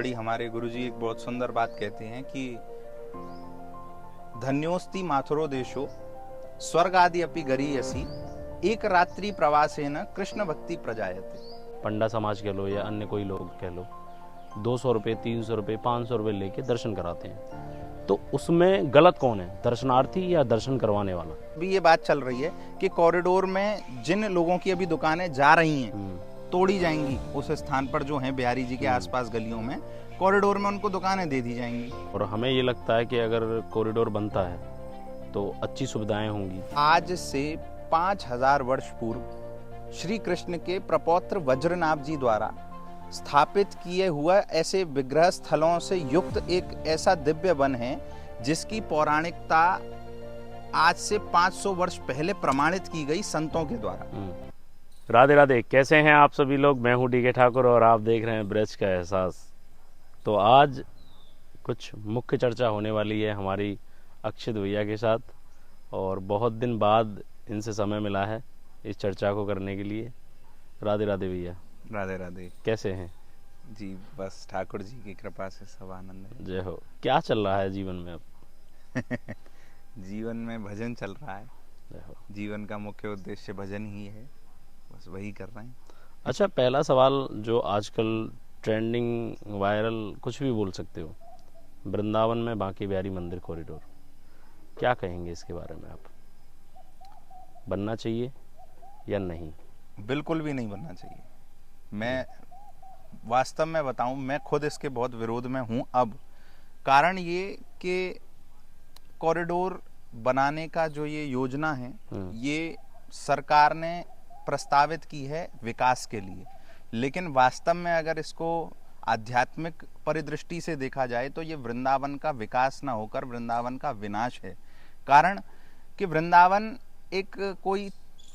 बड़ी हमारे गुरुजी एक बहुत सुंदर बात कहते हैं कि धन्योस्ति माथुरो देशो स्वर्ग आदि अपि गरीयसी एक रात्रि प्रवासेन कृष्ण भक्ति प्रजायते। पंडा समाज कह लो या अन्य कोई लोग कह लो, 200 रुपये 300 रुपये 500 रुपये लेके दर्शन कराते हैं, तो उसमें गलत कौन है, दर्शनार्थी या दर्शन करवाने वाला? अभी ये बात चल रही है कि कॉरिडोर में जिन लोगों की अभी दुकानें जा रही हैं तोड़ी जाएंगी, उस स्थान पर जो है बिहारी जी के आसपास गलियों में कॉरिडोर में उनको दुकानें दे दी जाएंगी। और हमें ये लगता है कि अगर कॉरिडोर बनता है तो अच्छी सुविधाएं होंगी। आज से 5000 वर्ष पूर्व श्री कृष्ण के प्रपौत्र वज्रनाभ जी द्वारा स्थापित किए हुआ ऐसे विग्रह स्थलों से युक्त एक ऐसा दिव्य वन है जिसकी पौराणिकता आज से 500 वर्ष पहले प्रमाणित की गई संतों के द्वारा। राधे राधे, कैसे हैं आप सभी लोग? मैं हूं डी.के. ठाकुर और आप देख रहे हैं ब्रज का एहसास। तो आज कुछ मुख्य चर्चा होने वाली है हमारी अक्षित भैया के साथ, और बहुत दिन बाद इनसे समय मिला है इस चर्चा को करने के लिए। राधे राधे भैया। राधे राधे। कैसे हैं जी? बस ठाकुर जी की कृपा से सब आनंद है। जय हो। क्या चल रहा है जीवन में अब? जीवन में भजन चल रहा है। जय हो। जीवन का मुख्य उद्देश्य भजन ही है, बस वही कर रहे हैं। अच्छा, पहला सवाल जो आजकल ट्रेंडिंग, वायरल, कुछ भी बोल सकते हो, वृंदावन में बांके बिहारी मंदिर कॉरिडोर, क्या कहेंगे इसके बारे में आप? बनना चाहिए या नहीं? बिल्कुल भी नहीं बनना चाहिए। मैं वास्तव में बताऊं, मैं खुद इसके बहुत विरोध में हूं। अब कारण ये कि कॉरिडोर बनाने का जो ये योजना है ये सरकार ने प्रस्तावित की है विकास के लिए, लेकिन वास्तव में अगर इसको आध्यात्मिक परिदृष्टि से देखा जाए तो ये वृंदावन का विकास ना होकर वृंदावन का विनाश है। कारण कि वृंदावन एक कोई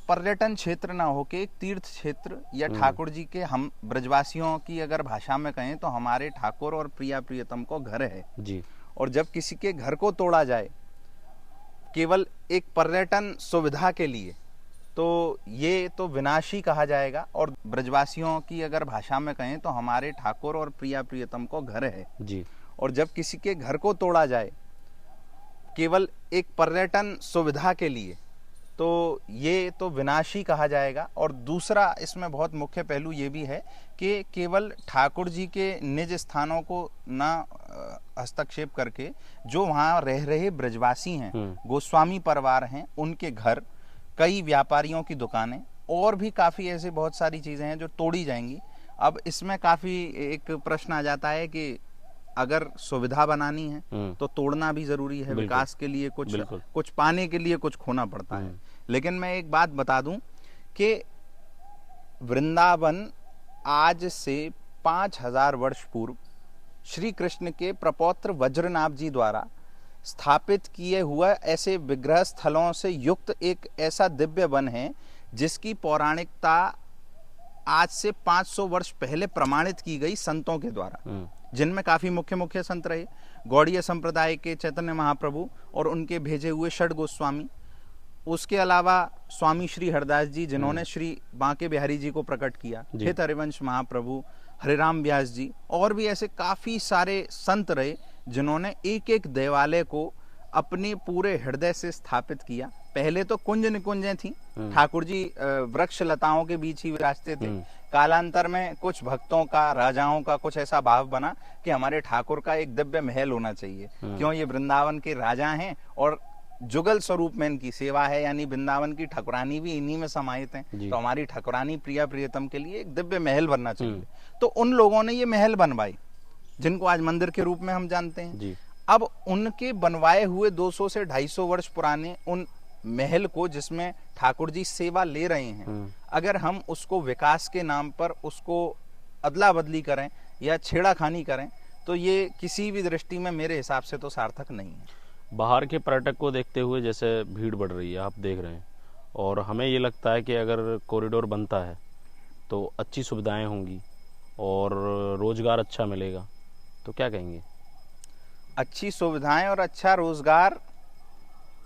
पर्यटन क्षेत्र ना होके एक तीर्थ क्षेत्र या ठाकुर जी के, हम ब्रजवासियों की अगर भाषा में कहें तो हमारे ठाकुर और प्रिया प्रियतम को घर है जी। और जब किसी के घर को तोड़ा जाए केवल एक पर्यटन सुविधा के लिए तो ये तो विनाशी कहा जाएगा। और ब्रजवासियों की अगर भाषा में कहें तो हमारे ठाकुर और प्रिया प्रियतम को घर है जी। और जब किसी के घर को तोड़ा जाए केवल एक पर्यटन सुविधा के लिए तो ये तो विनाशी कहा जाएगा। और दूसरा इसमें बहुत मुख्य पहलू ये भी है कि केवल ठाकुर जी के निज स्थानों को ना हस्तक्षेप करके जो वहाँ रह रहे ब्रजवासी हैं, गोस्वामी परिवार हैं, उनके घर, कई व्यापारियों की दुकानें और भी काफ़ी ऐसे बहुत सारी चीज़ें हैं जो तोड़ी जाएंगी। अब इसमें काफ़ी एक प्रश्न आ जाता है कि अगर सुविधा बनानी है तो तोड़ना भी जरूरी है। विकास के लिए कुछ पाने के लिए कुछ खोना पड़ता है। लेकिन मैं एक बात बता दूं कि वृंदावन आज से 5000 वर्ष पूर्व श्री कृष्ण के प्रपौत्र वज्रनाभ जी द्वारा स्थापित किए हुआ ऐसे विग्रह स्थलों से युक्त एक ऐसा दिव्य वन है जिसकी पौराणिकता आज से 500 वर्ष पहले प्रमाणित की गई संतों के द्वारा, जिनमें काफी मुख्य संत रहे। गौड़ीय संप्रदाय के चैतन्य महाप्रभु और उनके भेजे हुए षड गोस्वामी, उसके अलावा स्वामी श्री हरदास जी जिन्होंने श्री बांके बिहारी जी को प्रकट किया, हित हरिवंश महाप्रभु, हरिराम व्यास जी, और भी ऐसे काफी सारे संत रहे जिन्होंने एक एक देवालय को अपने पूरे हृदय से स्थापित किया। पहले तो कुंज निकुंजें थी, ठाकुर जी वृक्ष लताओं के बीच ही विराजते थे। कालांतर में कुछ भक्तों का, राजाओं का कुछ ऐसा भाव बना कि हमारे ठाकुर का एक दिव्य महल होना चाहिए, क्यों ये वृंदावन के राजा हैं और जुगल स्वरूप में इनकी सेवा है, यानी वृंदावन की ठकुरानी भी इन्हीं में समाहित हैं, तो हमारी ठकुरानी प्रिया प्रियतम के लिए एक दिव्य महल बनना चाहिए। तो उन लोगों ने ये महल बनवाई जिनको आज मंदिर के रूप में हम जानते हैं। अब उनके बनवाए हुए 200 से 250 वर्ष पुराने उन महल को, जिसमें ठाकुर जी सेवा ले रहे हैं, अगर हम उसको विकास के नाम पर उसको अदला बदली करें या छेड़ाखानी करें तो ये किसी भी दृष्टि में मेरे हिसाब से तो सार्थक नहीं है। बाहर के पर्यटक को देखते हुए जैसे भीड़ बढ़ रही है, आप देख रहे हैं, और हमें ये लगता है कि अगर कॉरिडोर बनता है तो अच्छी सुविधाएं होंगी और रोजगार अच्छा मिलेगा, तो क्या कहेंगे? अच्छी सुविधाएं और अच्छा रोजगार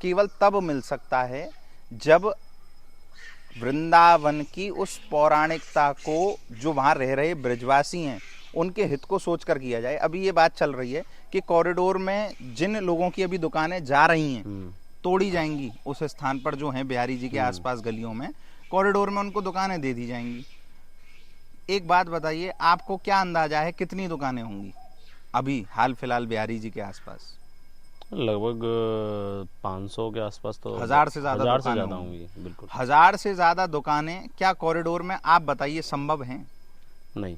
केवल तब मिल सकता है जब वृंदावन की उस पौराणिकता को, जो वहाँ रह रहे ब्रजवासी हैं उनके हित को सोचकर किया जाए। अभी ये बात चल रही है कि कॉरिडोर में जिन लोगों की अभी दुकानें जा रही हैं तोड़ी जाएंगी, उस स्थान पर जो हैं बिहारी जी के आसपास गलियों में कॉरिडोर में उनको दुकानें दे दी जाएंगी। एक बात बताइए, आपको क्या अंदाजा है कितनी दुकानें होंगी अभी हाल फिलहाल बिहारी जी के आसपास? लगभग 500 के आसपास तो 1000 से ज्यादा होंगी। बिल्कुल 1000 से ज्यादा दुकानें क्या कॉरिडोर में, आप बताइए, संभव हैं? नहीं।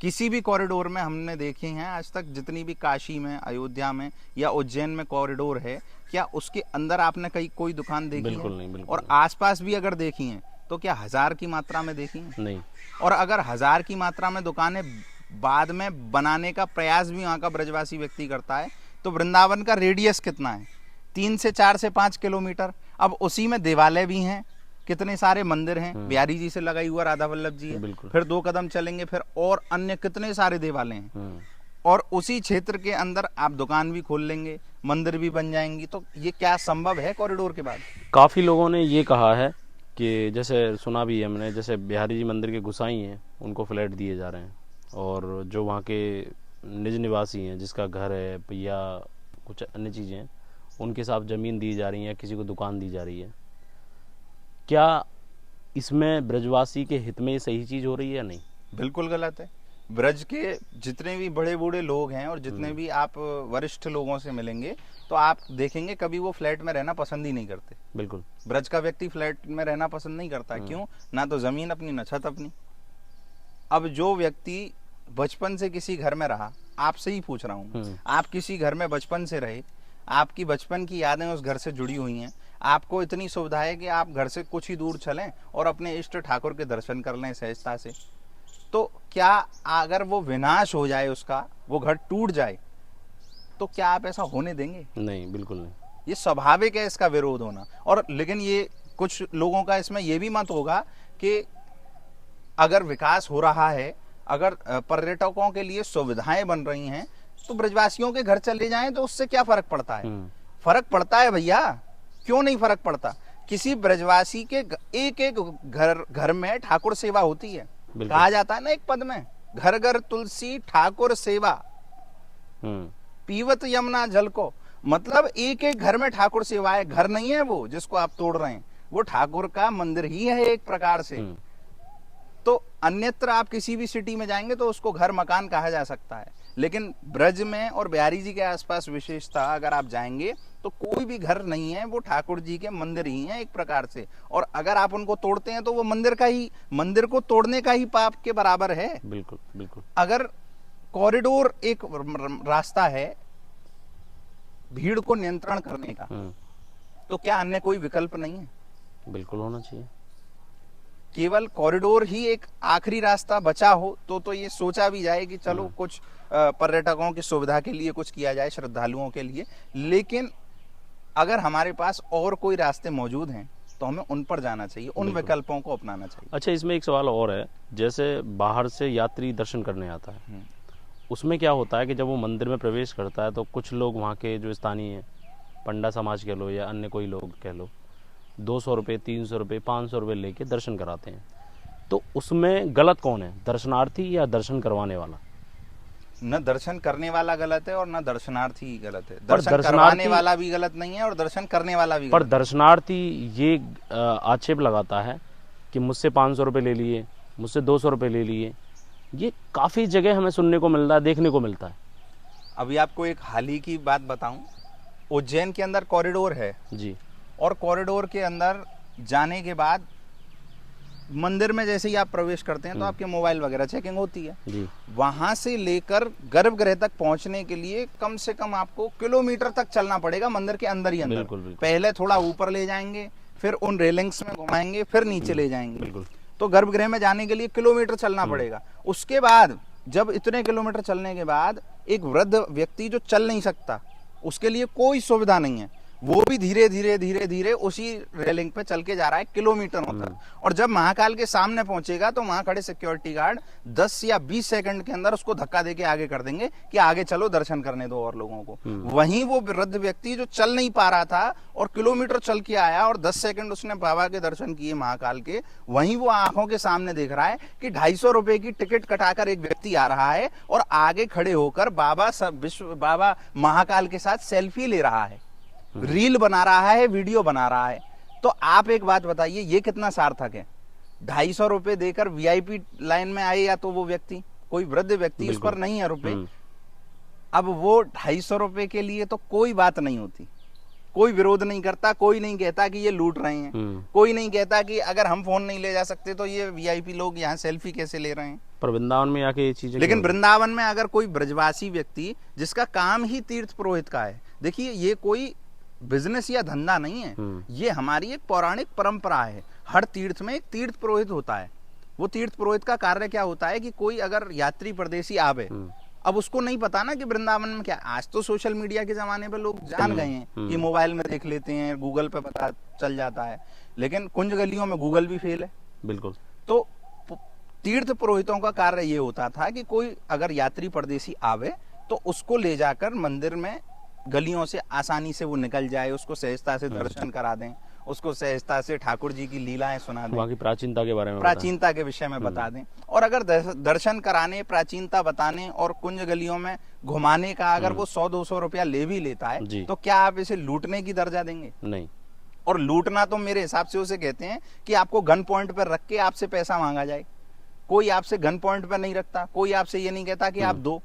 किसी भी कॉरिडोर में हमने देखी हैं आज तक, जितनी भी काशी में, अयोध्या में या उज्जैन में कॉरिडोर है, क्या उसके अंदर आपने कहीं कोई दुकान देखी बिल्कुल है? नहीं, बिल्कुल और आसपास भी अगर देखी हैं तो क्या 1000 की मात्रा में देखी हैं? नहीं। और अगर 1000 की मात्रा में दुकानें बाद में बनाने का प्रयास भी वहां का ब्रजवासी व्यक्ति करता है, तो वृंदावन का रेडियस कितना है? 3 से 4 से 5 किलोमीटर। अब उसी में देवालय भी हैं, कितने सारे मंदिर हैं, बिहारी जी से लगाई हुआ राधा वल्लभ जी है, फिर 2 कदम चलेंगे फिर और अन्य कितने सारे देवालय हैं, और उसी क्षेत्र के अंदर आप दुकान भी खोल लेंगे, मंदिर भी बन जाएंगी। तो ये क्या संभव है कॉरिडोर के बाद? काफी लोगों ने ये कहा है कि जैसे सुना भी है हमने, जैसे बिहारी जी मंदिर के गुसाई हैं उनको फ्लैट दिए जा रहे हैं, और जो वहाँ के निज निवासी हैं, जिसका घर है या कुछ अन्य चीज़ें हैं, उनके साथ ज़मीन दी जा रही है, किसी को दुकान दी जा रही है। क्या इसमें ब्रजवासी के हित में ये सही चीज़ हो रही है या नहीं? बिल्कुल गलत है। ब्रज के जितने भी बड़े बूढ़े लोग हैं और जितने भी आप वरिष्ठ लोगों से मिलेंगे तो आप देखेंगे कभी वो फ्लैट में रहना पसंद ही नहीं करते। बिल्कुल। ब्रज का व्यक्ति फ्लैट में रहना पसंद नहीं करता। क्यों? ना तो जमीन अपनी, ना छत अपनी। अब जो व्यक्ति बचपन से किसी घर में रहा, आपसे ही पूछ रहा हूँ, आप किसी घर में बचपन से रहे, आपकी बचपन की यादें उस घर से जुड़ी हुई हैं, आपको इतनी सुविधा है कि आप घर से कुछ ही दूर चलें और अपने इष्ट ठाकुर के दर्शन कर लें सहजता से। तो क्या अगर वो विनाश हो जाए, उसका वो घर टूट जाए, तो क्या आप ऐसा होने देंगे? नहीं, बिल्कुल नहीं। ये स्वाभाविक है इसका विरोध होना। और लेकिन ये कुछ लोगों का इसमें ये भी मत होगा कि अगर विकास हो रहा है, अगर पर्यटकों के लिए सुविधाएं बन रही हैं, तो ब्रजवासियों के घर चले जाएं तो उससे क्या फर्क पड़ता है? फर्क पड़ता है भैया, क्यों नहीं फर्क पड़ता? किसी ब्रजवासी के एक एक घर में ठाकुर सेवा होती है। कहा जाता है ना एक पद में, घर घर तुलसी ठाकुर सेवा पीवत यमुना जल को। मतलब एक एक घर में ठाकुर सेवा है। घर नहीं है वो जिसको आप तोड़ रहे हैं, वो ठाकुर का मंदिर ही है एक प्रकार से। तो अन्यत्र आप किसी भी सिटी में जाएंगे तो उसको घर मकान कहा जा सकता है, लेकिन ब्रज में और बिहारी जी के आसपास विशेषता अगर आप जाएंगे तो कोई भी घर नहीं है, वो ठाकुर जी के मंदिर ही हैं एक प्रकार से। और अगर आप उनको तोड़ते हैं तो वो मंदिर को तोड़ने का ही पाप के बराबर है। बिल्कुल बिल्कुल। अगर कॉरिडोर एक रास्ता है भीड़ को नियंत्रण करने का, तो क्या अन्य कोई विकल्प नहीं है? बिल्कुल होना चाहिए। केवल कॉरिडोर ही एक आखिरी रास्ता बचा हो तो ये सोचा भी जाए कि चलो कुछ पर्यटकों की सुविधा के लिए कुछ किया जाए, श्रद्धालुओं के लिए। लेकिन अगर हमारे पास और कोई रास्ते मौजूद हैं तो हमें उन पर जाना चाहिए, उन विकल्पों को अपनाना चाहिए। अच्छा, इसमें एक सवाल और है, जैसे बाहर से यात्री दर्शन करने आता है, उसमें क्या होता है कि जब वो मंदिर में प्रवेश करता है तो कुछ लोग वहाँ के जो स्थानीय पंडा समाज कह लो या अन्य कोई लोग कह लो, 200 रुपये, 300 रुपये, 500 रुपये लेके दर्शन कराते हैं। तो उसमें गलत कौन है, दर्शनार्थी या दर्शन करवाने वाला? न दर्शन करने वाला गलत है और न दर्शनार्थी ही गलत है। दर्शन करवाने वाला भी गलत नहीं है और दर्शन करने वाला भी गलत। पर दर्शनार्थी ये आक्षेप लगाता है कि मुझसे 500 रुपये ले लिए, मुझसे 200 रुपये ले लिए। ये काफ़ी जगह हमें सुनने को मिलता है, देखने को मिलता है। अभी आपको एक हाल ही की बात बताऊं, उज्जैन के अंदर कॉरिडोर है जी, और कॉरिडोर के अंदर जाने के बाद मंदिर में जैसे ही आप प्रवेश करते हैं तो आपके मोबाइल वगैरह चेकिंग होती है जी। वहां से लेकर गर्भगृह तक पहुंचने के लिए कम से कम आपको किलोमीटर तक चलना पड़ेगा मंदिर के अंदर ही अंदर। बिल्कुल, बिल्कुल। पहले थोड़ा ऊपर ले जाएंगे, फिर उन रेलिंग्स में घुमाएंगे, फिर नीचे ले जाएंगे। बिल्कुल। तो गर्भगृह में जाने के लिए किलोमीटर चलना पड़ेगा। उसके बाद जब इतने किलोमीटर चलने के बाद एक वृद्ध व्यक्ति जो चल नहीं सकता, उसके लिए कोई सुविधा नहीं है, वो भी धीरे धीरे धीरे धीरे उसी रेलिंग पे चल के जा रहा है किलोमीटरों तक। और जब महाकाल के सामने पहुंचेगा तो वहां खड़े सिक्योरिटी गार्ड 10 या 20 सेकंड के अंदर उसको धक्का देके आगे कर देंगे कि आगे चलो, दर्शन करने दो और लोगों को। वहीं वो वृद्ध व्यक्ति जो चल नहीं पा रहा था और किलोमीटर चल के आया और 10 सेकंड उसने बाबा के दर्शन किए महाकाल के, वहीं वो आंखों के सामने देख रहा है कि 250 रुपए की टिकट कटाकर एक व्यक्ति आ रहा है और आगे खड़े होकर बाबा महाकाल के साथ सेल्फी ले रहा है, रील बना रहा है, वीडियो बना रहा है। तो आप एक बात बताइए, ये कितना सार्थक है? 250 रुपए देकर वीआईपी लाइन में आए या तो वो व्यक्ति, कोई वृद्ध व्यक्ति, उस पर नहीं है रुपए। अब वो 250 रुपए के लिए तो कोई बात नहीं होती, कोई विरोध नहीं करता, कोई नहीं कहता कि ये लूट रहे हैं, कोई नहीं कहता कि अगर हम फोन नहीं ले जा सकते तो ये वीआईपी लोग यहाँ सेल्फी कैसे ले रहे हैं। पर वृंदावन में आके ये चीजें, लेकिन वृंदावन में अगर कोई ब्रजवासी व्यक्ति जिसका काम ही तीर्थ पुरोहित का है, देखिए ये कोई बिजनेस या धंधा नहीं है, ये हमारी एक पौराणिक परंपरा है। हर तीर्थ में एक तीर्थ पुरोहित होता है। वो तीर्थ पुरोहित का कार्य क्या होता है कि कोई अगर यात्री परदेसी आवे, अब उसको नहीं पता ना कि वृंदावन में क्या, आज तो सोशल मीडिया के जमाने पे लोग जान गए हैं कि मोबाइल में देख लेते हैं, गूगल पे पता चल जाता है, लेकिन कुंज गलियों में गूगल भी फेल है। बिल्कुल। तो तीर्थ पुरोहितों का कार्य ये होता था कि कोई अगर यात्री परदेसी आवे तो उसको ले जाकर मंदिर में गलियों से आसानी से वो निकल जाए, उसको सहजता से दर्शन करा दें, उसको सहजता से ठाकुर जी की लीलाएं सुना दें, वहाँ की प्राचीनता के बारे में, प्राचीनता के विषय में बता दें। और अगर दर्शन कराने, प्राचीनता बताने और कुंज गलियों में घुमाने का अगर वो 100-200 रुपया ले भी लेता है तो क्या आप इसे लूटने की दर्जा देंगे? नहीं। और लूटना तो मेरे हिसाब से उसे कहते हैं कि आपको गन पॉइंट पर रख के आपसे पैसा मांगा जाए। कोई आपसे गन पॉइंट पर नहीं रखता, कोई आपसे ये नहीं कहता कि आप दो,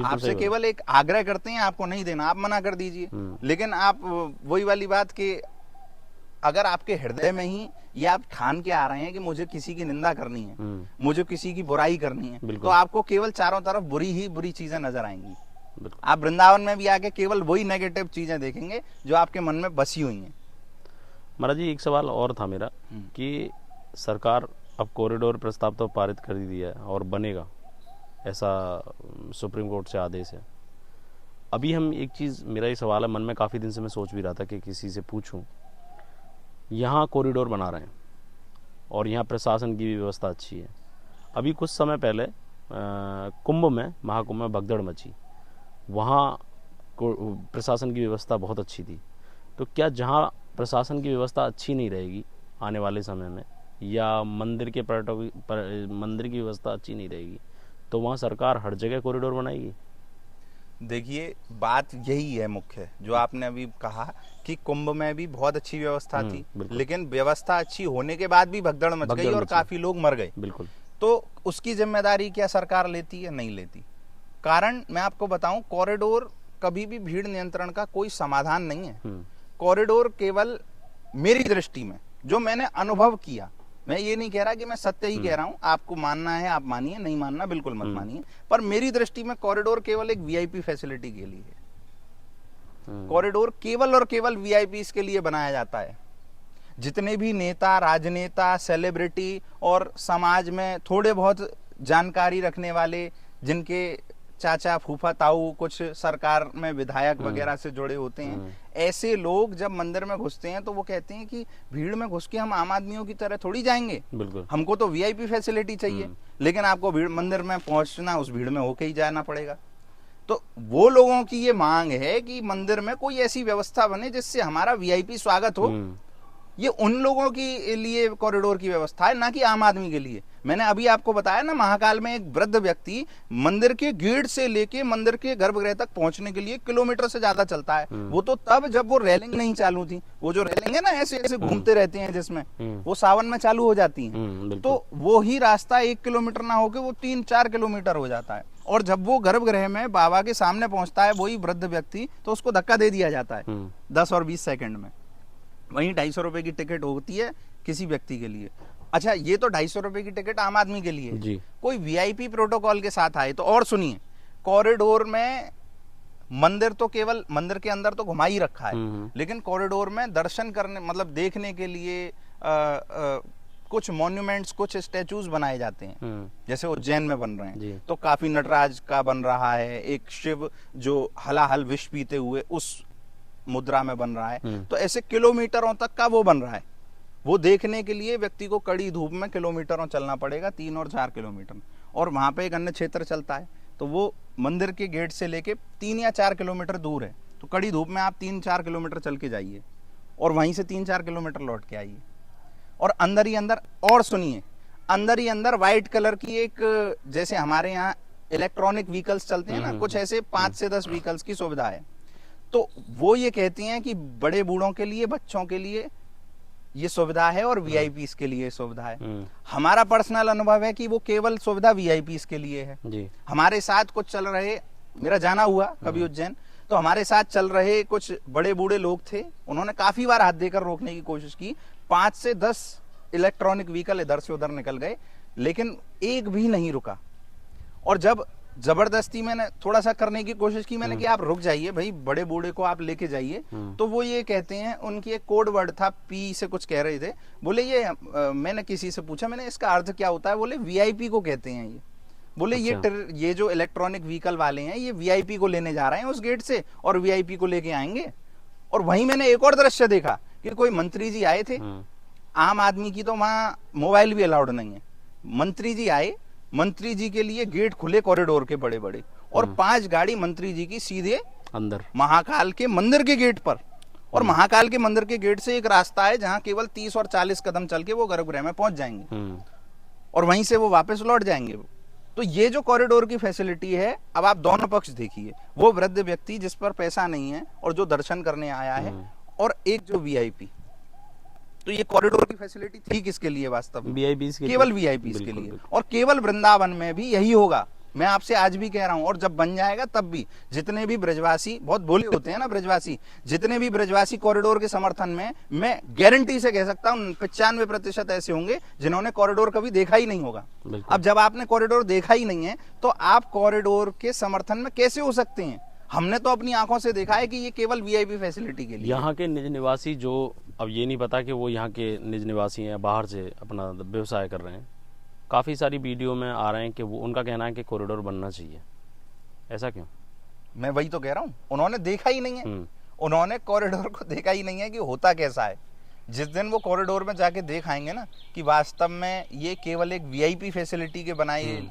आपसे केवल एक आग्रह करते हैं आपको नहीं देना, आप मना कर दीजिए। लेकिन आप वही वाली बात कि अगर आपके हृदय में ही ये आप ठान के आ रहे हैं कि मुझे किसी की निंदा करनी है, मुझे किसी की बुराई करनी है, तो आपको केवल चारों तरफ बुरी ही बुरी चीजें नजर आएंगी। आप वृंदावन में भी आके केवल वही नेगेटिव चीजें देखेंगे जो आपके मन में बसी हुई हैं। महाराज जी, एक सवाल और था मेरा कि सरकार अब कॉरिडोर प्रस्ताव तो पारित कर दिया है और बनेगा, ऐसा सुप्रीम कोर्ट से आदेश है। अभी हम एक चीज़, मेरा ये सवाल है मन में, काफ़ी दिन से मैं सोच भी रहा था कि किसी से पूछूं। यहाँ कॉरिडोर बना रहे हैं और यहाँ प्रशासन की भी व्यवस्था अच्छी है। अभी कुछ समय पहले कुंभ में, महाकुंभ में भगदड़ मची, वहाँ प्रशासन की व्यवस्था बहुत अच्छी थी। तो क्या जहाँ प्रशासन की व्यवस्था अच्छी नहीं रहेगी आने वाले समय में, या मंदिर के मंदिर की व्यवस्था अच्छी नहीं रहेगी, तो वहाँ सरकार हर जगह कॉरिडोर बनाएगी? देखिए, बात यही है मुख्य जो आपने अभी कहा कि कुंभ में भी बहुत अच्छी व्यवस्था थी, लेकिन व्यवस्था अच्छी होने के बाद भी भगदड़ मच गई और काफी लोग मर गए। बिल्कुल। तो उसकी जिम्मेदारी क्या सरकार लेती है? नहीं लेती। कारण मैं आपको बताऊं, कॉरिडोर कभी भी भीड़ नियंत्रण का कोई समाधान नहीं है। कॉरिडोर केवल मेरी दृष्टि में, जो मैंने अनुभव किया, मैं ये नहीं कह रहा कि मैं सत्य ही कह रहा हूं, आपको मानना है आप मानिए, नहीं मानना बिल्कुल मत मानिए, पर मेरी दृष्टि में कॉरिडोर केवल एक वीआईपी फैसिलिटी के लिए है। कॉरिडोर केवल और केवल वीआईपी के लिए बनाया जाता है। जितने भी नेता, राजनेता, सेलिब्रिटी और समाज में थोड़े बहुत जानकारी रखने वाले, जिनके चाचा, फूफा, ताऊ कुछ सरकार में विधायक वगैरह से जुड़े होते हैं, ऐसे लोग जब मंदिर में घुसते हैं तो वो कहते हैं कि भीड़ में घुस के हम आम आदमियों की तरह थोड़ी जाएंगे, हमको तो वीआईपी फैसिलिटी चाहिए, लेकिन आपको भीड़ मंदिर में पहुंचना, उस भीड़ में होके ही जाना पड़ेगा। तो वो लोगों की ये मांग है कि मंदिर में कोई ऐसी व्यवस्था बने जिससे हमारा वीआईपी स्वागत हो। ये उन लोगों के लिए कॉरिडोर की व्यवस्था है, ना कि आम आदमी के लिए। मैंने अभी आपको बताया ना, महाकाल में एक वृद्ध व्यक्ति मंदिर के गेट से लेके मंदिर के गर्भगृह तक पहुंचने के लिए किलोमीटर से ज्यादा चलता है। वो तो तब जब वो रेलिंग नहीं चालू थी। वो जो रेलिंग है ना, ऐसे ऐसे घूमते रहते हैं जिसमें, वो सावन में चालू हो जाती है, तो वो ही रास्ता 1 किलोमीटर ना होके वो 3-4 किलोमीटर हो जाता है। और जब वो गर्भगृह में बाबा के सामने पहुंचता है वही वृद्ध व्यक्ति, तो उसको धक्का दे दिया जाता है 10 और 20 सेकंड में। वहीं 250 रुपए की टिकट होती है किसी व्यक्ति के लिए। अच्छा, ये तो 250 रुपए की टिकट आम आदमी के लिए जी। कोई वीआईपी प्रोटोकॉल के साथ आए तो और सुनिए, कॉरिडोर में मंदिर तो केवल मंदिर के अंदर तो घुमा ही रखा है, लेकिन कॉरिडोर में दर्शन करने, मतलब देखने के लिए कुछ मॉन्यूमेंट्स, कुछ स्टैचूज बनाए जाते हैं, जैसे उज्जैन में बन रहे हैं, तो काफी नटराज का बन रहा है, एक शिव जो हलाहल विष पीते हुए उस मुद्रा में बन रहा है, तो ऐसे किलोमीटरों तक का वो बन रहा है। वो देखने के लिए व्यक्ति को कड़ी धूप में किलोमीटरों चलना पड़ेगा, 3 और 4 किलोमीटर। और वहां पे एक अन्य क्षेत्र चलता है, तो वो मंदिर के गेट से लेके 3 या 4 किलोमीटर दूर है। तो कड़ी धूप में आप 3-4 किलोमीटर चल के जाइए और वहीं से 3-4 किलोमीटर लौट के आइए। और अंदर ही अंदर, और सुनिए, अंदर ही अंदर व्हाइट कलर की एक, जैसे हमारे यहाँ इलेक्ट्रॉनिक व्हीकल्स चलते हैं ना, कुछ ऐसे 5 से 10 व्हीकल्स की सुविधा है। तो वो ये कहती हैं कि बड़े बूढ़ों के लिए, बच्चों के लिए ये सुविधा है और वीआईपीस के लिए सुविधा है। हमारा पर्सनल अनुभव है कि वो केवल सुविधा वीआईपीस के लिए है जी। हमारे साथ कुछ चल रहे, मेरा जाना हुआ कभी उज्जैन, तो हमारे साथ चल रहे कुछ बड़े बूढ़े लोग थे, उन्होंने काफी बार हाथ देकर रोकने की कोशिश की। 5 से 10 इलेक्ट्रॉनिक व्हीकल इधर से उधर निकल गए, लेकिन एक भी नहीं रुका। और जब जबरदस्ती मैंने थोड़ा सा करने की कोशिश की, मैंने कि आप रुक जाइए भाई, बड़े बूढ़े को आप लेके जाइए, तो वो ये कहते हैं, उनकी एक कोड वर्ड था, पी से कुछ कह रहे थे, बोले ये मैंने किसी से पूछा, मैंने इसका अर्थ क्या होता है, बोले वीआईपी को कहते हैं ये। बोले अच्छा। ये जो इलेक्ट्रॉनिक व्हीकल वाले हैं, ये वीआईपी को लेने जा रहे हैं उस गेट से और वीआईपी को लेके आएंगे। और वहीं मैंने एक और दृश्य देखा कि कोई मंत्री जी आए थे, आम आदमी की तो वहां मोबाइल भी अलाउड नहीं है। मंत्री जी आए, मंत्री जी के लिए गेट खुले कॉरिडोर के बड़े बड़े, और 5 गाड़ी मंत्री जी की सीधे अंदर महाकाल के मंदिर के गेट पर। और महाकाल के मंदिर के गेट से एक रास्ता है जहां केवल 30 और 40 कदम चल के वो गर्भगृह में पहुंच जाएंगे और वहीं से वो वापस लौट जाएंगे। तो ये जो कॉरिडोर की फैसिलिटी है, अब आप दोनों पक्ष देखिए, वो वृद्ध व्यक्ति जिस पर पैसा नहीं है और जो दर्शन करने आया है, और एक जो वीआईपी। तो ये कॉरिडोर की फैसिलिटी थी किसके लिए वास्तव में? वीआईपीस, केवल वीआईपीस के लिए। और केवल वृंदावन में भी यही होगा, मैं आपसे आज भी कह रहा हूं। और जब बन जाएगा तब भी जितने भी ब्रजवासी, बहुत भोले होते हैं ना ब्रजवासी, जितने भी ब्रजवासी कॉरिडोर के समर्थन में, मैं गारंटी से कह सकता हूं 95% ऐसे होंगे जिन्होंने कॉरिडोर कभी देखा ही नहीं होगा। अब जब आपने कॉरिडोर देखा ही नहीं है, तो आप कॉरिडोर के समर्थन में कैसे हो सकते हैं? हमने तो अपनी आंखों से देखा है कि ये केवल वीआईपी फैसिलिटी के लिए। यहाँ के निज निवासी, जो अब ये नहीं पता कि वो यहाँ के निज निवासी हैं, बाहर से अपना व्यवसाय कर रहे हैं, काफ़ी सारी वीडियो में आ रहे हैं कि वो, उनका कहना है कि कॉरिडोर बनना चाहिए। ऐसा क्यों? मैं वही तो कह रहा हूँ, उन्होंने देखा ही नहीं है, उन्होंने कॉरिडोर को देखा ही नहीं है कि होता कैसा है। जिस दिन वो कॉरिडोर में जाके देख आएंगे ना कि वास्तव में ये केवल एक वीआईपी फैसिलिटी के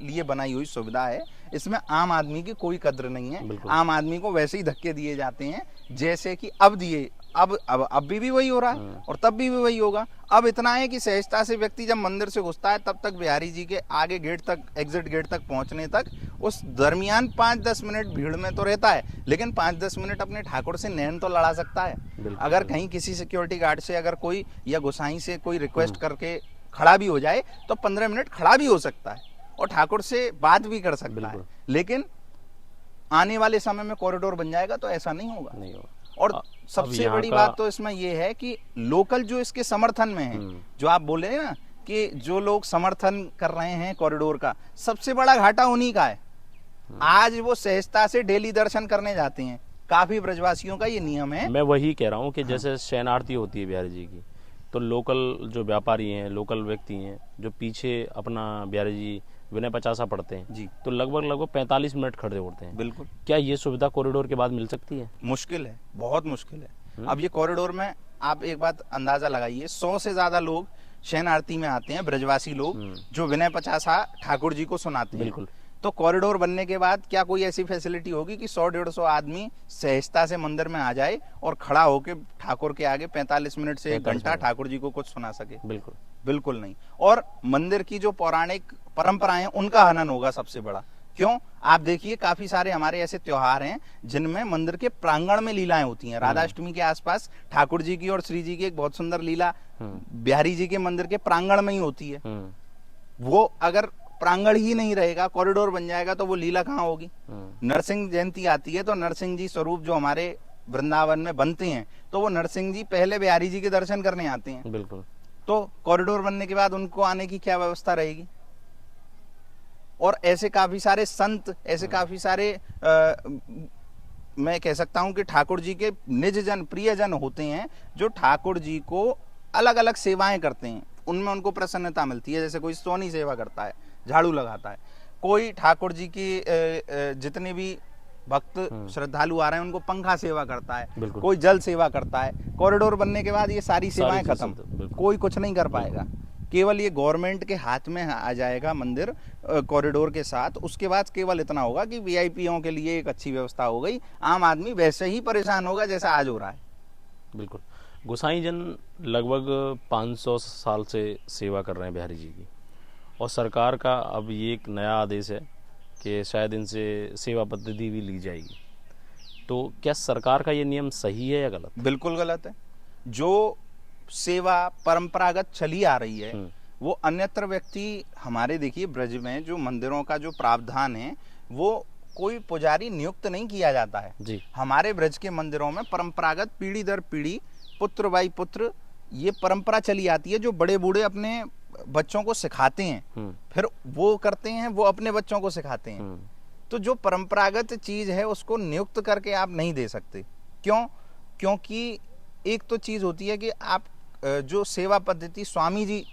लिए बनाई हुई सुविधा है, इसमें आम आदमी की कोई कद्र नहीं है। आम आदमी को वैसे ही धक्के दिए जाते हैं जैसे कि अब दिए, अब भी वही हो रहा है और तब भी वही होगा। अब इतना है कि सहजता से व्यक्ति जब मंदिर से घुसता है, तब तक बिहारी जी के आगे गेट तक, एग्जिट गेट तक पहुंचने तक, उस दरमियान 5-10 मिनट भीड़ में तो रहता है, लेकिन 5-10 मिनट अपने ठाकुर से नैन तो लड़ा सकता है। अगर कहीं किसी सिक्योरिटी गार्ड से अगर कोई, या गोसाई से कोई रिक्वेस्ट करके खड़ा भी हो जाए, तो 15 मिनट खड़ा भी हो सकता है और ठाकुर से बात भी कर सकता है। लेकिन आने वाले समय में कॉरिडोर बन जाएगा तो ऐसा नहीं होगा। और सबसे बड़ी बात तो इसमें यह है कि लोकल जो इसके समर्थन में है, जो आप बोले ना कि जो लोग समर्थन कर रहे हैं कॉरिडोर का, सबसे बड़ा घाटा उन्हीं का है। आज वो सहजता से डेली दर्शन करने जाते हैं, काफी ब्रजवासियों का ये नियम है। मैं वही कह रहा हूँ कि जैसे शयन आरती होती है बिहारी जी की, तो लोकल जो व्यापारी हैं, लोकल व्यक्ति हैं, जो पीछे अपना बिहारी जी विनय पचासा पढ़ते हैं जी, तो लगभग 45 मिनट खड़े होते हैं। बिल्कुल। क्या ये सुविधा कॉरिडोर के बाद मिल सकती है? मुश्किल है, बहुत मुश्किल है। अब ये कॉरिडोर में आप एक बात अंदाजा लगाइए, 100 से ज्यादा लोग शयन आरती में आते हैं, ब्रजवासी लोग, जो विनय पचासा ठाकुर जी को सुनाते हैं। बिल्कुल। तो कॉरिडोर बनने के बाद क्या कोई ऐसी फैसिलिटी होगी कि 100-150 आदमी सहजता से मंदिर में आ जाए और खड़ा होके ठाकुर के आगे 45 मिनट से 1 घंटा ठाकुर जी को कुछ सुना सके? बिल्कुल, बिल्कुल नहीं। और मंदिर की जो पौराणिक परंपराएं, उनका हनन होगा सबसे बड़ा। क्यों? आप देखिए, काफी सारे हमारे ऐसे त्योहार हैं जिनमें मंदिर के प्रांगण में लीलाएं होती हैं। राधाष्टमी के आसपास ठाकुर जी की और श्री जी की एक बहुत सुंदर लीला बिहारी जी के मंदिर के प्रांगण में ही होती है। वो अगर प्रांगण ही नहीं रहेगा, कॉरिडोर बन जाएगा, तो वो लीला कहाँ होगी? नरसिंह जयंती आती है तो नरसिंह जी स्वरूप जो हमारे वृंदावन में बनते हैं, तो वो नरसिंह जी पहले बिहारी जी के दर्शन करने आते हैं। बिल्कुल। तो कॉरिडोर बनने के बाद उनको आने की क्या व्यवस्था रहेगी? और ऐसे काफी सारे संत, ऐसे काफी सारे मैं कह सकता हूं कि ठाकुर जी के निज जन, प्रियजन होते हैं, जो ठाकुर जी को अलग अलग सेवाएं करते हैं, उनमें उनको प्रसन्नता मिलती है। जैसे कोई सोनी सेवा करता है, झाड़ू लगाता है, कोई ठाकुर जी की जितने भी भक्त श्रद्धालु आ रहे हैं उनको पंखा सेवा करता है, बिल्कुल। कोई जल सेवा करता है। कॉरिडोर बनने के बाद ये सारी सेवाएं चीज़ें खत्म, बिल्कुल। कोई कुछ नहीं कर पाएगा। केवल ये गवर्नमेंट के हाथ में आ जाएगा मंदिर कॉरिडोर के साथ। उसके बाद केवल इतना होगा कि वीआईपीओं के लिए एक अच्छी व्यवस्था हो गई, आम आदमी वैसे ही परेशान होगा जैसा आज हो रहा है। बिल्कुल। गोसाई जन लगभग 500 साल से सेवा कर रहे हैं बिहारी जी की, और सरकार का अब ये एक नया आदेश है कि शायद इनसे सेवा पद्धति भी ली जाएगी। तो क्या सरकार का ये नियम सही है या गलत? बिल्कुल गलत है। जो सेवा परंपरागत चली आ रही है वो अन्यत्र व्यक्ति, हमारे देखिए ब्रज में जो मंदिरों का जो प्रावधान है वो कोई पुजारी नियुक्त नहीं किया जाता है जी। हमारे ब्रज के मंदिरों में परंपरागत पीढ़ी दर पीढ़ी, पुत्र बाई पुत्र ये परंपरा चली आती है, जो बड़े बूढ़े अपने बच्चों को सिखाते हैं, फिर वो करते हैं, वो अपने बच्चों को सिखाते हैं। तो जो परंपरागत चीज है उसको नियुक्त करके आप नहीं दे सकते। क्यों? क्योंकि एक तो चीज होती है कि आप जो सेवा पद्धति स्वामी जी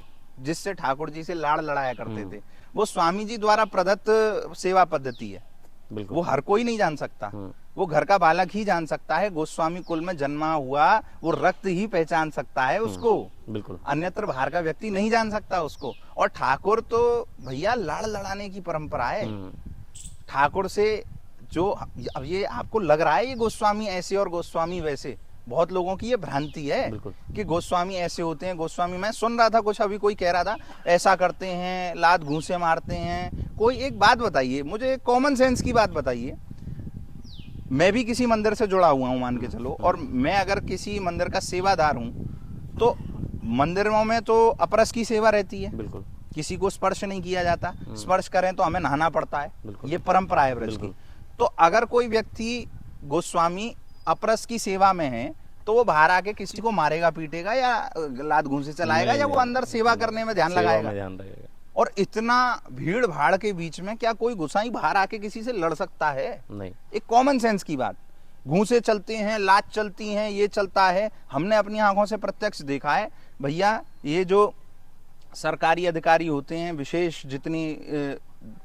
जिससे ठाकुर जी से लाड़ लड़ाया करते थे, वो स्वामी जी द्वारा प्रदत्त सेवा पद्धति है। वो हर कोई नहीं जान सकता, वो घर का बालक ही जान सकता है। गोस्वामी कुल में जन्मा हुआ वो रक्त ही पहचान सकता है उसको, बिल्कुल। अन्यत्र बाहर का व्यक्ति नहीं जान सकता उसको। और ठाकुर तो भैया लाड़ लड़ाने की परंपरा है। ठाकुर से जो अब ये आपको लग रहा है ये गोस्वामी ऐसे और गोस्वामी वैसे, बहुत लोगों की ये भ्रांति है कि गोस्वामी ऐसे होते हैं, गोस्वामी। मैं सुन रहा था कुछ अभी कोई कह रहा था ऐसा करते हैं, लात घूंसे मारते हैं। कोई एक बात बताइए मुझे, कॉमन सेंस की बात बताइए। मैं भी किसी मंदिर से जुड़ा हुआ हूं मान के चलो, और मैं अगर किसी मंदिर का सेवादार हूं तो मंदिरों में तो अपरस की सेवा रहती है, बिल्कुल। किसी को स्पर्श नहीं किया जाता, स्पर्श करें तो हमें नहाना पड़ता है, ये परंपरा है ब्रज की। तो अगर कोई व्यक्ति गोस्वामी अपरस की सेवा में है तो वो बाहर आके किसी को मारेगा, पीटेगा या लात घूंसे चलाएगा, या वो अंदर सेवा करने में ध्यान लगाएगा? और इतना भीड़ भाड़ के बीच में क्या कोई गोसाई बाहर आके किसी से लड़ सकता है? नहीं। एक कॉमन सेंस की बात। घूंसे चलते हैं, लात चलती हैं, ये चलता है, हमने अपनी आंखों से प्रत्यक्ष देखा है। भैया ये जो सरकारी अधिकारी होते हैं, विशेष जितनी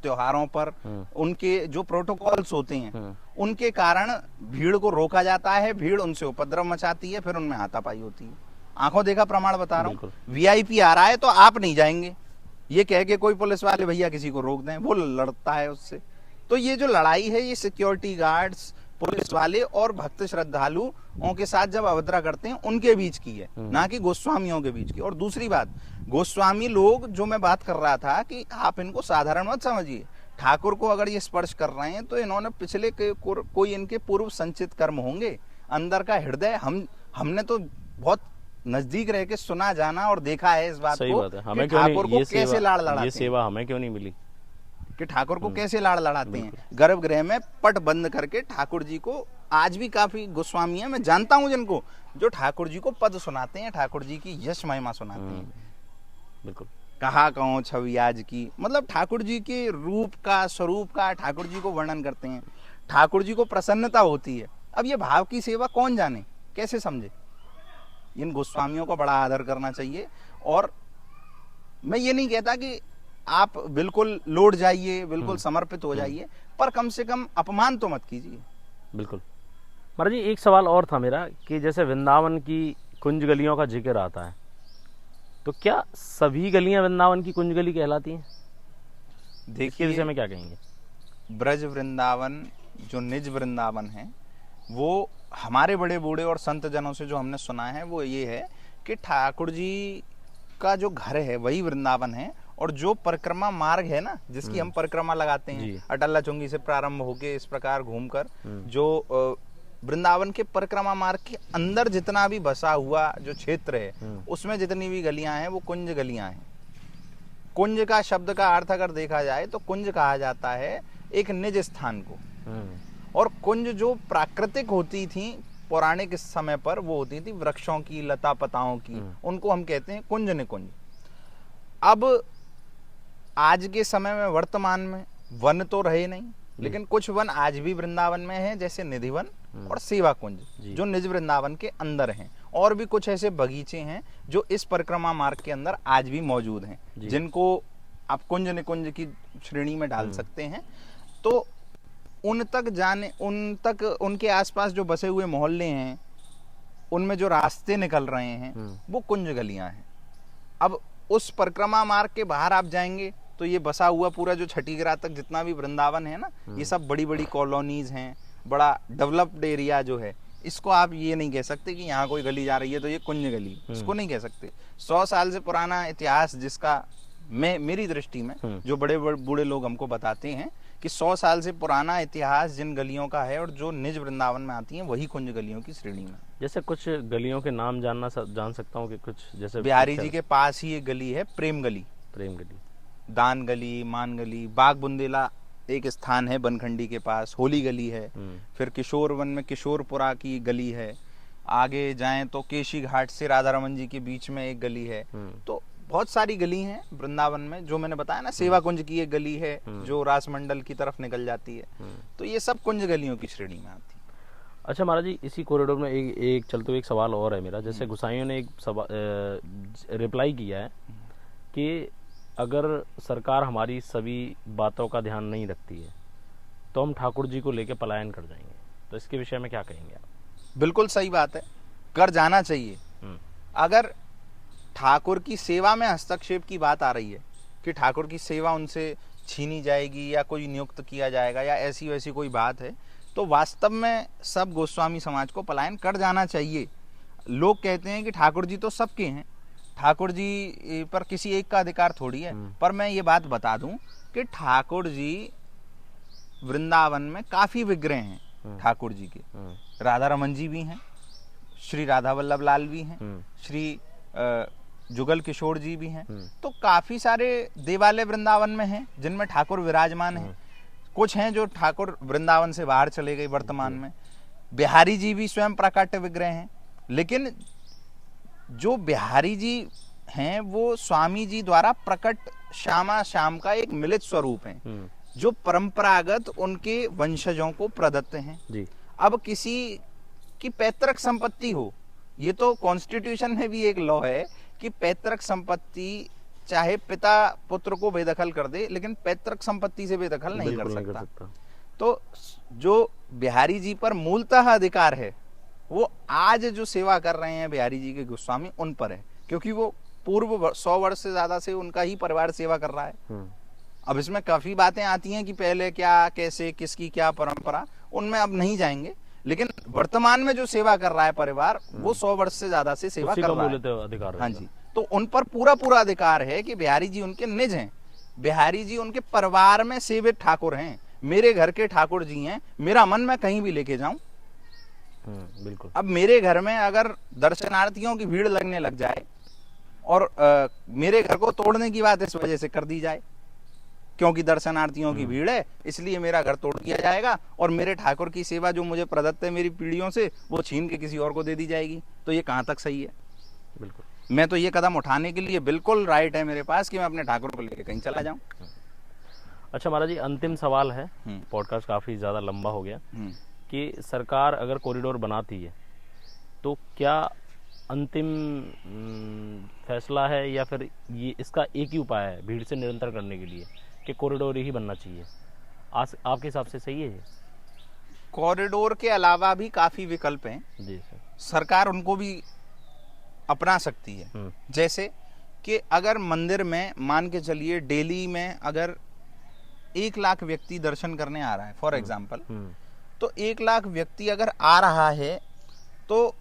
त्योहारों पर उनके जो प्रोटोकॉल्स होते हैं उनके कारण भीड़ को रोका जाता है, भीड़ उनसे उपद्रव मचाती है, फिर उनमें हाथापाई होती है। आंखों देखा प्रमाण बता रहा हूँ। वीआईपी आ रहा है तो आप नहीं जाएंगे, ये कह के कोई पुलिस वाले भैया किसी को रोक दें, वो लड़ता है उससे। तो ये जो लड़ाई है ये सिक्योरिटी गार्ड्स, पुलिस वाले और भक्त श्रद्धालुओं के साथ जब अभद्रा करते हैं उनके बीच की है, ना कि गोस्वामियों के बीच की। और दूसरी बात, गोस्वामी लोग जो मैं बात कर रहा था कि आप इनको साधारण मत समझिए। ठाकुर को अगर ये स्पर्श कर रहे हैं तो इन्होंने पिछले कोई इनके पूर्व संचित कर्म होंगे, अंदर का हृदय। हमने तो बहुत नजदीक रह के सुना जाना और देखा है इस बात को कि ठाकुर को कैसे लाड़ लड़ाते हैं। ये सेवा हमें क्यों नहीं मिली कि ठाकुर को कैसे लाड़ लड़ाते हैं। गर्भगृह में पट बंद करके ठाकुर जी को, आज भी काफी गोस्वामी है मैं जानता हूं जिनको, जो ठाकुर जी को पद सुनाते हैं, ठाकुर जी की यश महिमा सुनाते हैं। बिल्कुल। कहा कहूं छवि आज की, मतलब ठाकुर जी के रूप का, स्वरूप का ठाकुर जी को वर्णन करते हैं, ठाकुर जी को प्रसन्नता होती है। अब ये भाव की सेवा कौन जाने, कैसे समझे? इन गोस्वामियों को बड़ा आदर करना चाहिए। और मैं ये नहीं कहता कि आप बिल्कुल लौट जाइए, बिल्कुल समर्पित हो जाइए, पर कम से कम अपमान तो मत कीजिए। बिल्कुल। महाराज जी एक सवाल और था मेरा कि जैसे वृंदावन की कुंज गलियों का जिक्र आता है, तो क्या सभी गलियां वृंदावन की कुंज गली कहलाती हैं? देखिए विषय में क्या कहेंगे? ब्रज वृंदावन जो निज वृंदावन है वो हमारे बड़े बूढ़े और संत जनों से जो हमने सुना है वो ये है कि ठाकुर जी का जो घर है वही वृंदावन है, और जो परिक्रमा मार्ग है ना जिसकी हम परिक्रमा लगाते हैं, अटल्ला चुंगी से प्रारंभ होके इस प्रकार घूमकर जो वृंदावन के परिक्रमा मार्ग के अंदर जितना भी बसा हुआ जो क्षेत्र है उसमें जितनी भी गलियां हैं वो कुंज गलियां हैं। कुंज का शब्द का अर्थ अगर देखा जाए तो कुंज कहा जाता है एक निज स्थान को, और कुंज जो प्राकृतिक होती थी पौराणिक समय पर वो होती थी वृक्षों की, लता पताओं की, उनको हम कहते हैं कुंज निकुंज। अब आज के समय में वर्तमान में वन तो रहे नहीं, लेकिन कुछ वन आज भी वृंदावन में हैं, जैसे निधि वन और सेवा कुंज जो निज वृंदावन के अंदर हैं, और भी कुछ ऐसे बगीचे हैं जो इस परिक्रमा मार्ग के अंदर आज भी मौजूद हैं, जिनको आप कुंज निकुंज की श्रेणी में डाल सकते हैं। तो उन तक उनके आसपास जो बसे हुए मोहल्ले हैं, उनमें जो रास्ते निकल रहे हैं वो कुंज गलियां हैं। अब उस परिक्रमा मार्ग के बाहर आप जाएंगे तो ये बसा हुआ पूरा जो छठीगरा तक जितना भी वृंदावन है ना, ये सब बड़ी बड़ी कॉलोनीज हैं, बड़ा डेवलप्ड एरिया जो है। इसको आप ये नहीं कह सकते कि यहाँ कोई गली जा रही है तो ये कुंज गली, इसको नहीं कह सकते। 100 साल से पुराना इतिहास जिसका मेरी दृष्टि में जो बड़े बूढ़े लोग हमको बताते हैं कि 100 साल से पुराना इतिहास जिन गलियों का है और जो निज वृंदावन में आती हैं वही कुंज गलियों की श्रेणी में। जैसे कुछ गलियों के नाम जान सकता हूँ कि कुछ, जैसे बिहारी जी के पास ही एक गली है प्रेम गली, दान गली, मान गली, बाग बुंदेला एक स्थान है बनखंडी के पास, होली गली है, फिर किशोर वन में किशोरपुरा की गली है, आगे जाएं तो केशी घाट से राधा रमन जी के बीच में एक गली है। तो बहुत सारी गली हैं वृंदावन में, जो मैंने बताया ना, सेवा कुंज की एक गली है जो रास मंडल की तरफ निकल जाती है। तो ये सब कुंज गलियों की श्रेणी में आती है। अच्छा महाराज जी, इसी कॉरिडोर में एक चलते हुए एक सवाल और है मेरा। जैसे गोसाइयों ने एक रिप्लाई किया है कि अगर सरकार हमारी सभी बातों का ध्यान नहीं रखती है तो हम ठाकुर जी को लेकर पलायन कर जाएंगे, तो इसके विषय में क्या कहेंगे आप? बिल्कुल सही बात है, कर जाना चाहिए। अगर ठाकुर की सेवा में हस्तक्षेप की बात आ रही है कि ठाकुर की सेवा उनसे छीनी जाएगी या कोई नियुक्त किया जाएगा या ऐसी वैसी कोई बात है, तो वास्तव में सब गोस्वामी समाज को पलायन कर जाना चाहिए। लोग कहते हैं कि ठाकुर जी तो सबके हैं, ठाकुर जी पर किसी एक का अधिकार थोड़ी है। पर मैं ये बात बता दूं कि ठाकुर जी वृंदावन में काफी विग्रह हैं ठाकुर जी के। राधा रमन जी भी हैं, श्री राधा वल्लभ लाल भी हैं, श्री जुगल किशोर जी भी हैं। तो काफी सारे देवालय वृंदावन में हैं जिनमें ठाकुर विराजमान हैं। कुछ हैं जो ठाकुर वृंदावन से बाहर चले गए वर्तमान में। बिहारी जी भी स्वयं प्राकट्य विग्रह हैं, लेकिन जो बिहारी जी हैं वो स्वामी जी द्वारा प्रकट श्यामा श्याम का एक मिलित स्वरूप है जो परंपरागत उनके वंशजों को प्रदत्त हैं जी। अब किसी की पैतृक संपत्ति हो, ये तो कॉन्स्टिट्यूशन में भी एक लॉ है कि पैतृक संपत्ति चाहे पिता पुत्र को बेदखल कर दे, लेकिन पैतृक संपत्ति से बेदखल नहीं कर सकता। तो जो बिहारी जी पर मूलतः अधिकार है वो आज जो सेवा कर रहे हैं बिहारी जी के गोस्वामी उन पर है, क्योंकि वो पूर्व 100 वर्ष से ज्यादा से उनका ही परिवार सेवा कर रहा है। अब इसमें काफी बातें आती हैं कि पहले क्या, कैसे, किसकी क्या परंपरा, उनमें अब नहीं जाएंगे। लेकिन वर्तमान में जो सेवा कर रहा है परिवार वो 100 वर्ष से ज्यादा से सेवा कर रहा है। अधिकार हाँ जी, तो उन पर पूरा अधिकार है कि बिहारी जी उनके निज हैं, बिहारी जी उनके परिवार में सेवित ठाकुर हैं, मेरे घर के ठाकुर जी हैं, मेरा मन मैं कहीं भी लेके जाऊं। बिल्कुल। अब मेरे घर में अगर दर्शनार्थियों की भीड़ लगने लग जाए और मेरे घर को तोड़ने की बात इस वजह से कर दी जाए क्योंकि दर्शनार्थियों की भीड़ है, इसलिए मेरा घर तोड़ दिया जाएगा और मेरे ठाकुर की सेवा जो मुझे प्रदत्त है मेरी पीढ़ियों से वो छीन के किसी और को दे दी जाएगी, तो ये कहां तक सही है? बिल्कुल। मैं तो ये कदम उठाने के लिए बिल्कुल राइट है मेरे पास कि मैं अपने ठाकुर को लेकर कहीं चला जाऊं। अच्छा महाराज जी, अंतिम सवाल है, पॉडकास्ट काफी ज्यादा लंबा हो गया, कि सरकार अगर कॉरिडोर बनाती है तो क्या अंतिम फैसला है या फिर ये इसका एक ही उपाय है भीड़ से निरंतर करने के लिए कि कॉरिडोर ही बनना चाहिए? आपके हिसाब से सही है? कॉरिडोर के अलावा भी काफी विकल्प हैं जी सर, सरकार उनको भी अपना सकती है। जैसे कि अगर मंदिर में मान के चलिए डेली में अगर 1 लाख व्यक्ति दर्शन करने आ रहा है फॉर एग्जाम्पल, तो 1 लाख व्यक्ति अगर आ रहा है तो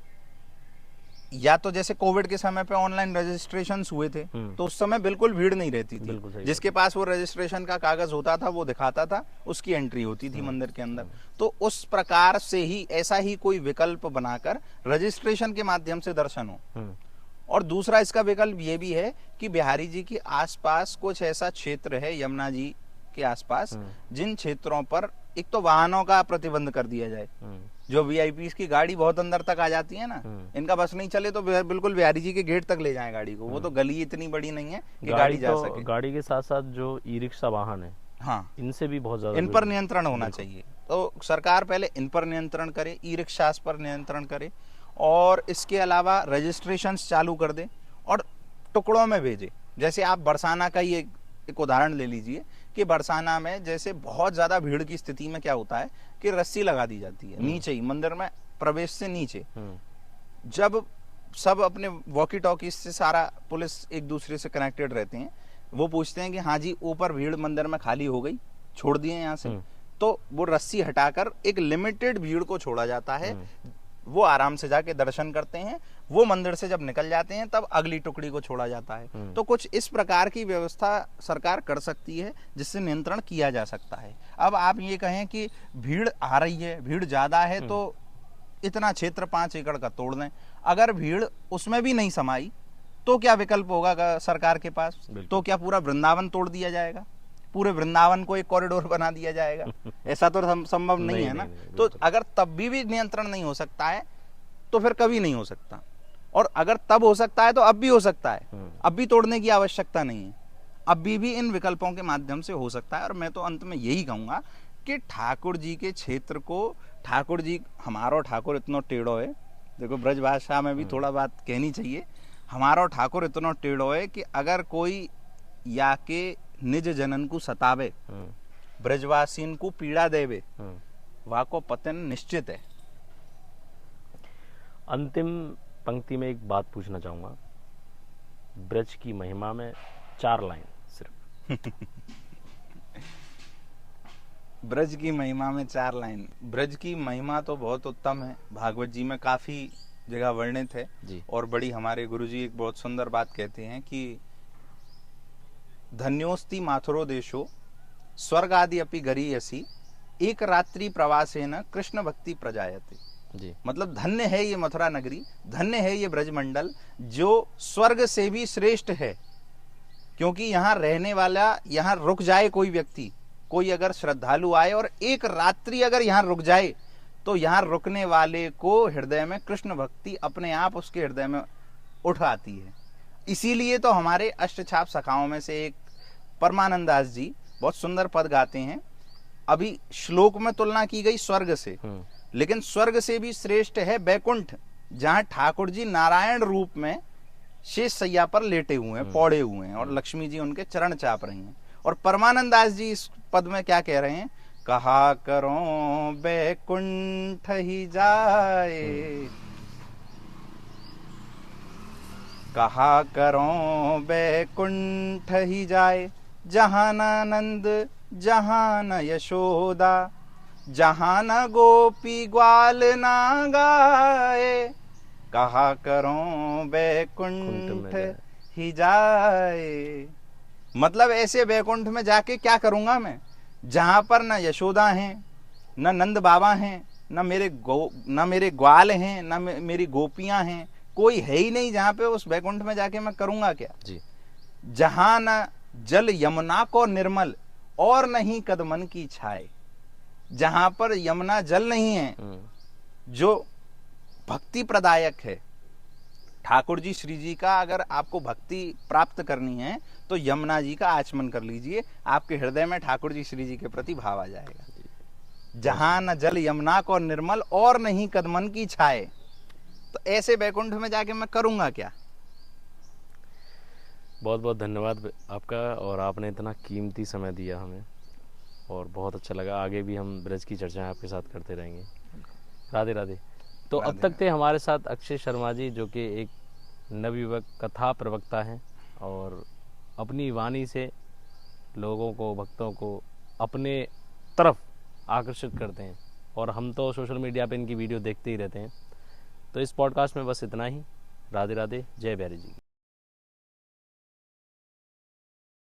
या तो जैसे कोविड के समय पे ऑनलाइन रजिस्ट्रेशन हुए थे तो उस समय बिल्कुल भीड़ नहीं रहती थी, जिसके पास वो रजिस्ट्रेशन का कागज होता था वो दिखाता था, उसकी एंट्री होती थी मंदिर के अंदर। तो उस प्रकार से ही ऐसा ही कोई विकल्प बनाकर रजिस्ट्रेशन के माध्यम से दर्शन हो। और दूसरा इसका विकल्प ये भी है कि बिहारी जी के आसपास कुछ ऐसा क्षेत्र है यमुना जी के आसपास जिन क्षेत्रों पर एक तो वाहनों का प्रतिबंध कर दिया जाए। जो वीआईपी की गाड़ी बहुत अंदर तक आ जाती है ना, इनका बस नहीं चले तो बिल्कुल बिहारी जी के गेट तक ले जाएं गाड़ी को। वो तो गली इतनी बड़ी नहीं है कि गाड़ी जा सके। गाड़ी के साथ साथ जो ई रिक्शा वाहन है, हाँ, इनसे भी बहुत ज्यादा इन पर नियंत्रण होना चाहिए। तो सरकार पहले इन पर नियंत्रण करे, ई रिक्शा पर नियंत्रण करे और इसके अलावा रजिस्ट्रेशन चालू कर दे और टुकड़ों में भेजे। जैसे आप बरसाना का ही एक उदाहरण ले लीजिए कि बरसाना में जैसे बहुत ज्यादा भीड़ की स्थिति में क्या होता है कि रस्सी लगा दी जाती है नीचे ही, मंदिर में प्रवेश से नीचे। जब सब अपने वॉकी टॉकी से, सारा पुलिस एक दूसरे से कनेक्टेड रहते हैं, वो पूछते हैं कि हाँ जी ऊपर भीड़ मंदिर में खाली हो गई, छोड़ दिए यहाँ से, तो वो रस्सी हटाकर एक लिमिटेड भीड़ को छोड़ा जाता है। वो आराम से जाके दर्शन करते हैं, वो मंदिर से जब निकल जाते हैं तब अगली टुकड़ी को छोड़ा जाता है। तो कुछ इस प्रकार की व्यवस्था सरकार कर सकती है जिससे नियंत्रण किया जा सकता है। अब आप ये कहें कि भीड़ आ रही है, भीड़ ज्यादा है, तो इतना क्षेत्र 5 एकड़ का तोड़ दें। अगर भीड़ उसमें भी नहीं समाई तो क्या विकल्प होगा सरकार के पास? तो क्या पूरा वृंदावन तोड़ दिया जाएगा? पूरे वृंदावन को एक कॉरिडोर बना दिया जाएगा? ऐसा तो संभव नहीं है ना। तो अगर तब भी नियंत्रण नहीं हो सकता है तो फिर कभी नहीं हो सकता, और अगर तब हो सकता है तो अब भी हो सकता है। अब भी तोड़ने की आवश्यकता नहीं है, अब भी इन विकल्पों के माध्यम से हो सकता है। और मैं तो अंत में यही कहूंगा कि ठाकुर जी के क्षेत्र को, ठाकुर जी, हमारो ठाकुर इतना टेढ़ो है, देखो ब्रज भाषा में भी थोड़ा बात कहनी चाहिए, हमारो ठाकुर इतना टेढ़ो है कि अगर कोई या के निज जनन को सतावे, ब्रजवासीन को पीड़ा देवे, वह को पतन निश्चित है। अंतिम पंक्ति में एक बात पूछना चाहूंगा। ब्रज की महिमा में 4 लाइन सिर्फ। ब्रज की महिमा में 4 लाइन। ब्रज की महिमा तो बहुत उत्तम है, भागवत जी में काफी जगह वर्णित है जी। और बड़ी, हमारे गुरुजी एक बहुत सुंदर बात कहते हैं कि धन्योस्ति माथुरो देशो स्वर्ग आदि अपि गरीयसी एक रात्रि प्रवासेन कृष्ण भक्ति प्रजायते। जी। मतलब धन्य है ये मथुरा नगरी, धन्य है ये ब्रजमंडल, जो स्वर्ग से भी श्रेष्ठ है, क्योंकि यहाँ रहने वाला, यहाँ रुक जाए कोई व्यक्ति, कोई अगर श्रद्धालु आए और एक रात्रि अगर यहाँ रुक जाए, तो यहाँ रुकने वाले को हृदय में कृष्ण भक्ति अपने आप उसके हृदय में उठ आती है। इसीलिए तो हमारे अष्टछाप सखाओं में से एक परमानंद दास जी बहुत सुंदर पद गाते हैं। अभी श्लोक में तुलना की गई स्वर्ग से, लेकिन स्वर्ग से भी श्रेष्ठ है बैकुंठ, जहां ठाकुर जी नारायण रूप में शेष सैया पर लेटे हुए हैं, पौड़े हुए हैं, और लक्ष्मी जी उनके चरण चाप रही हैं। और परमानंद दास जी इस पद में क्या कह रहे हैं? कहा करो बैकुंठ ही जाए, कहा करो बैकुंठ ही जाए, जहां न नंद जहां न यशोदा, जहां न गोपी ग्वाल ना गाए, कहा करो बैकुंठ ही जाए। मतलब ऐसे बैकुंठ में जाके क्या करूंगा मैं, जहां पर न यशोदा हैं, न नंद बाबा हैं, न मेरे ग्वाल हैं, न मेरी गोपियां हैं, कोई है ही नहीं। जहां पे उस बैकुंठ में जाके मैं करूंगा क्या जी। जहां न जल यमुना को निर्मल और नहीं कदमन की छाए, जहां पर यमुना जल नहीं है जो भक्ति प्रदायक है। ठाकुर जी श्री जी का अगर आपको भक्ति प्राप्त करनी है तो यमुना जी का आचमन कर लीजिए, आपके हृदय में ठाकुर जी श्री जी के प्रति भाव आ जाएगा। जहां न जल यमुना को निर्मल और नहीं कदमन की छाए, तो ऐसे बैकुंठ में जाके मैं करूंगा क्या? बहुत बहुत धन्यवाद आपका, और आपने इतना कीमती समय दिया हमें, और बहुत अच्छा लगा। आगे भी हम ब्रज की चर्चाएं आपके साथ करते रहेंगे। राधे राधे। तो अब तक थे हमारे साथ अक्षय शर्मा जी, जो कि एक नवयुवक कथा प्रवक्ता हैं और अपनी वाणी से लोगों को, भक्तों को अपने तरफ आकर्षित करते हैं। और हम तो सोशल मीडिया पे इनकी वीडियो देखते ही रहते हैं। तो इस पॉडकास्ट में बस इतना ही। राधे राधे। जय बिहारी जी।